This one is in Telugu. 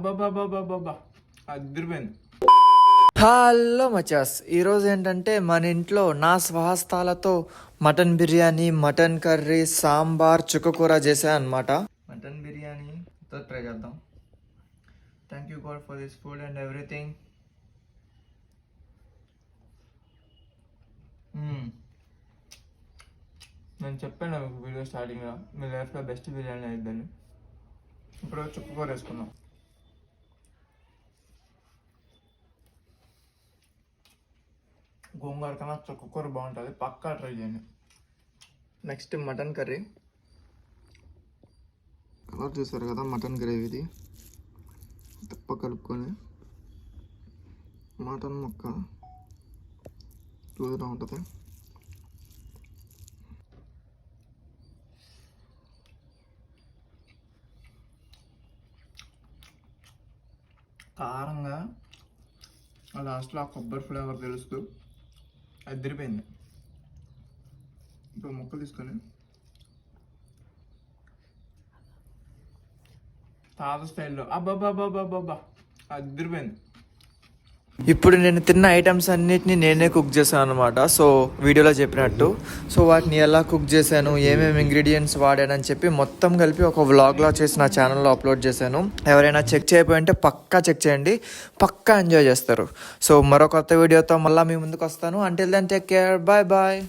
బాబా అదిరిపోయింది. హలో మచాస్, ఈరోజు ఏంటంటే మన ఇంట్లో నా స్వహస్తాలతో mutton biryani, mutton curry, sambar, చుక్కకూర చేసా అనమాట. మటన్ బిర్యానీతో ట్రై చేద్దాం. Thank you God for this food and everything. నేను చెప్పాను వీడియో స్టార్టింగ్లో, మీ లైఫ్లో బెస్ట్ బిర్యానీ అయిద్దని. ఇప్పుడు చుక్కకూర వేసుకున్నాం. గోంగూర కన్నా చుక్కకూర బాగుంటుంది, పక్కా ట్రై చేయండి. Next mutton curry. కలర్ చూసారు కదా, మటన్ గ్రేవీది తప్ప కలుపుకొని మటన్ ముక్క లూజుగా ఉంటుంది. కారంగా లాస్ట్లో ఆ కొబ్బరి ఫ్లేవర్ తెలుస్తూ అదిరిపోయింది. ఇప్పుడు ముక్కలు తీసుకొని తాత స్టైల్లో అబ్బాబ్బాబ్బాబ్బా అదిరిపోయింది. ఇప్పుడు నేను తిన్న ఐటమ్స్ అన్నిటిని నేనే కుక్ చేశాను అనమాట. సో వీడియోలో చెప్పినట్టు, సో వాటిని ఎలా కుక్ చేశాను, ఏమేమి ఇంగ్రీడియంట్స్ వాడానని చెప్పి మొత్తం కలిపి ఒక వ్లాగ్లా చేసి నా ఛానల్లో అప్లోడ్ చేశాను. ఎవరైనా చెక్ చేయకపోయింటే పక్కా చెక్ చేయండి, పక్కా ఎంజాయ్ చేస్తారు. సో మరో కొత్త వీడియోతో మళ్ళీ మీ ముందుకు వస్తాను. Until then take care, bye bye.